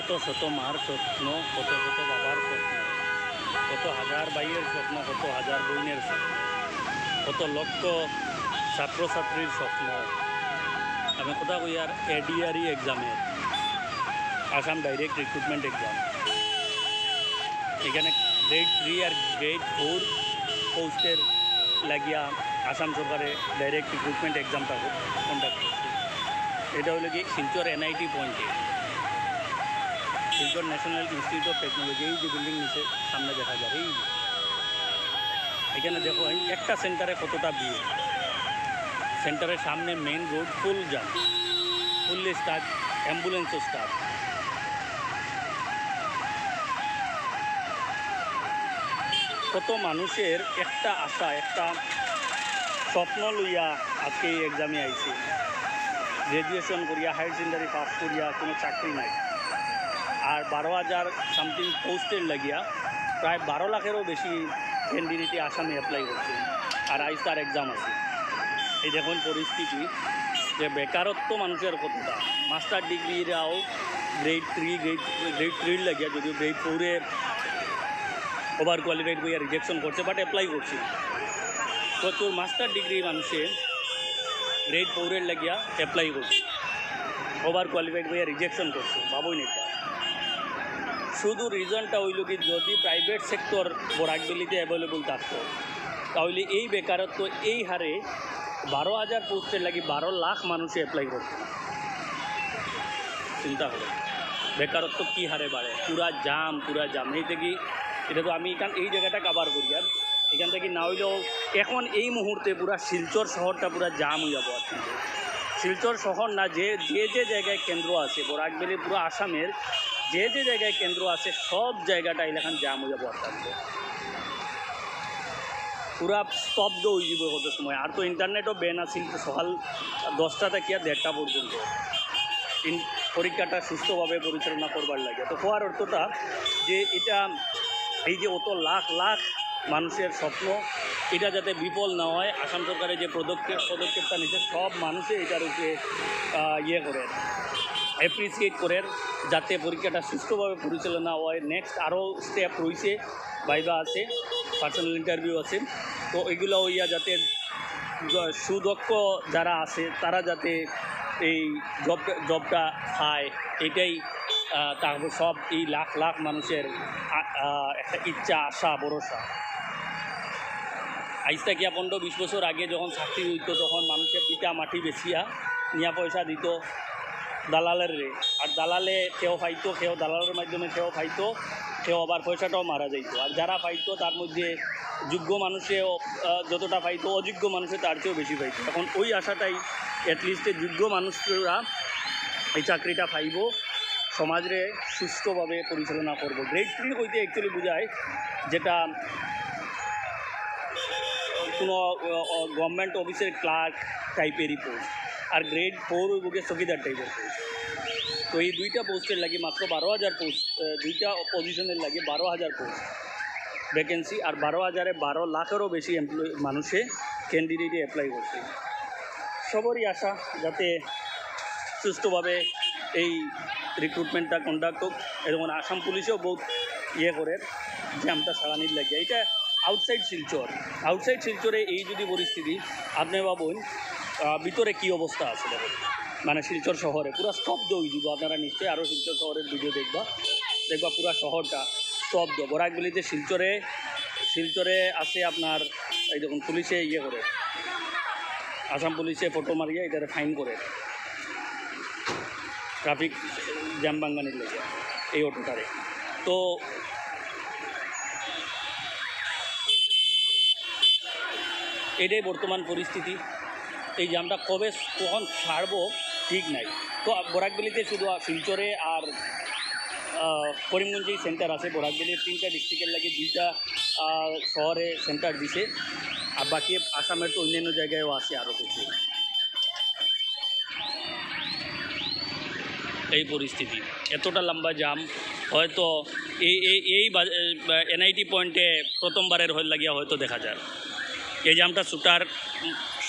শত শত মার স্বপ্ন, কত শত বাবার স্বপ্ন, কত হাজার ভাইয়ের স্বপ্ন, কত হাজার বোনের স্বপ্ন, কত লক্ষ ছাত্রছাত্রীর স্বপ্ন। আমি কথা কই আর এডিআরই এক্সামের, আসাম ডাইরেক্ট রিক্রুটমেন্ট এক্সাম, এখানে গ্রেড 3 আর গ্রেড 4 পোস্টের লাগিয়া আসাম সরকারে ডাইরেক্ট রিক্রুটমেন্ট এক্সামটা কন্ডাক্ট করছে। এটা হলো কি শিলচর এনআইটি পয়েন্টে, Silchar national institute of technology, এই যে বিল্ডিং নিচে সামনে দেখা যায়, এই এখানে দেখো একটা সেন্টারে কতটা ভিড়। সেন্টারের সামনে মেইন রোড ফুল জাম, ফুললি স্টাফ, অ্যাম্বুলেন্সও স্টাফ। কত মানুষের একটা আশা, একটা স্বপ্ন লইয়া আজকে এই এক্সামে আইছে। গ্র্যাজুয়েশন করিয়া, হায়ার সেকেন্ডারি পাস করিয়া কোনো চাকরি নাই, আর 12,000 সামথিং পোস্টের লাগিয়া প্রায় 12 লাখেরও বেশি ক্যান্ডিডেটে আসামে অ্যাপ্লাই করছে, আর আইজ তার এক্সাম আছে। এই দেখুন পরিস্থিতি, যে বেকারত্ব মানুষের কতটা। মাস্টার ডিগ্রিরাও গ্রেড 3 লাগিয়া, যদিও গ্রেড 4-এ ওভার কোয়ালিফাইড বইয়া রিজেকশন করছে, বাট অ্যাপ্লাই করছে। তো তোর মাস্টার ডিগ্রি মানুষে গ্রেড 4-এর লাগিয়া অ্যাপ্লাই করছে, ওভার কোয়ালিফাইড বইয়া রিজেকশন করছে। ভাবুন এটা, শুধু রিজনটা হইল কি, যদি প্রাইভেট সেক্টর বরাকবেলিতে অ্যাভেলেবল থাকতো তাহলে এই বেকারত্ব এই হারে 12,000 পোস্টের লাগি 12 লাখ মানুষে অ্যাপ্লাই করতো। চিন্তা করে বেকারত্ব কী হারে বাড়ে। পুরা জাম এই থেকে, এটা তো আমি এই জায়গাটা কাভার করি, আর এখান থেকে না হইলেও এখন এই মুহূর্তে পুরা শিলচর শহরটা পুরা জাম হয়ে যাবো। আর কিন্তু শিলচর শহর না, যে জায়গায় কেন্দ্র আছে বরাকবেলি, পুরো আসামের যে জায়গায় কেন্দ্র আছে সব জায়গাটা এলাকান জাম হয়ে যাবো। আর থাকবে পুরা স্তব্ধ হয়ে যাব কত সময়। আর তো ইন্টারনেটও ব্যান আছিল সকাল 10টা থেকে 1:30 পর্যন্ত পরীক্ষাটা সুস্থভাবে পরিচালনা করবার লাগে। তো হওয়ার অর্থটা যে এটা, এই যে অত লাখ লাখ মানুষের স্বপ্ন, এটা যাতে বিফল না হয়, আসাম সরকারের যে পদক্ষেপটা নিচ্ছে, সব মানুষে এটার উপরে করে অ্যাপ্রিসিয়েট করে, যাতে পরীক্ষাটা সুষ্ঠুভাবে পরিচালনা হয়। নেক্সট আরও স্টেপ রয়েছে, ভাইবা আছে, পার্সোনাল ইন্টারভিউ আছে। তো এগুলো হইয়া যাতে সুদক্ষ যারা আছে তারা যাতে এই জবটা পায়, এটাই তারপর সব এই লাখ লাখ মানুষের একটা ইচ্ছা, আশা, ভরসা। আইজ থেকে 15-20 বছর আগে যখন চাকরি হইতো, তখন মানুষের পিতা মাটি বেচিয়া নিয়া পয়সা দিত দালালের রে, আর দালালে কেউ পাইতো, কেউ দালালের মাধ্যমে কেউ পাইতো, কেউ আবার পয়সাটাও মারা যাইত। আর যারা পাইতো তার মধ্যে যোগ্য মানুষেও যতটা পাইতো, অযোগ্য মানুষে তার চেয়েও বেশি পাইতো। এখন ওই আশাটাই, অ্যাটলিস্ট যোগ্য মানুষরা এই চাকরিটা পাইব, সমাজে সুষ্ঠুভাবে পরিচালনা করব। গ্রেড 3 হইতে অ্যাকচুয়ালি বোঝায় যেটা কোনো গভর্নমেন্ট অফিসের ক্লার্ক টাইপেরই পোস্ট, আর গ্রেড 4 হইব চকিদার টাইপের পোস্ট। তো এই দুইটা পোস্টের লাগে মাত্র 12,000 পোস্ট, দুইটা পজিশনের লাগে 12,000 পোস্ট ভ্যাকেন্সি, আর 12,000-এ 12 লাখেরও বেশি মানুষে ক্যান্ডিডেটে অ্যাপ্লাই করছে। সবারই আশা যাতে সুষ্ঠুভাবে এই রিক্রুটমেন্টটা কন্ডাক্ট হোক। এবং আসাম পুলিশেও বহুত করে জ্যামটা সারানির লাগে। এটা আউটসাইড শিলচরে এই যদি পরিস্থিতি, আপনি ভাবুন ভিতরে কী অবস্থা আছে। দেখুন, মানে শিলচর শহরে পুরো স্তব্ধ হয়ে যাব। আপনারা নিশ্চয়ই আরও শিলচর শহরের ভিডিও দেখবা পুরো শহরটা স্তব্ধ। বরাকবেলিতে শিলচরে আছে আপনার, এই দেখুন পুলিশে করে, আসাম পুলিশে ফটো মারিয়ে এটারে ফাইন করে ট্রাফিক জ্যাম বাঙ্গানির লেগে এই অটোটারে। তো এটাই বর্তমান পরিস্থিতি। এই জ্যামটা কখন ছাড়বো ঠিক নাই। তো বরাকবেলিতে শুধু শিলচরে আর করিমগঞ্জেই সেন্টার আছে। বরাকবেলির 3টা ডিস্ট্রিক্টের লাগে 2টা শহরে সেন্টার দিছে, আর বাকি আসামের তো অন্যান্য জায়গায়ও আছে আরও কিছু। এই পরিস্থিতি, এতটা লম্বা জাম হয়তো এই এনআইটি পয়েন্টে প্রথমবারের লাগিয়া হয়তো দেখা যায়। এই জামটা ছুটার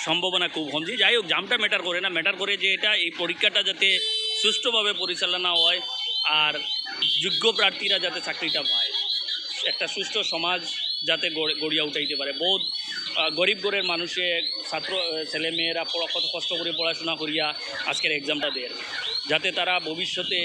সম্ভাবনা খুব কম। যাই হোক, জামটা ম্যাটার করে না, ম্যাটার করে যে এটা এই পরীক্ষাটা যাতে সুষ্ঠুভাবে পরিচালনা হয়, আর যোগ্য প্রার্থীরা যাতে চাকরিটা পায়, একটা সুস্থ সমাজ যাতে গড়িয়া উঠাইতে পারে। বহুত গরিব ঘরের মানুষে ছাত্র ছেলেমেয়েরা কত কষ্ট করে পড়াশোনা করিয়া আজকের এক্সামটা দেয়, যাতে তারা ভবিষ্যতে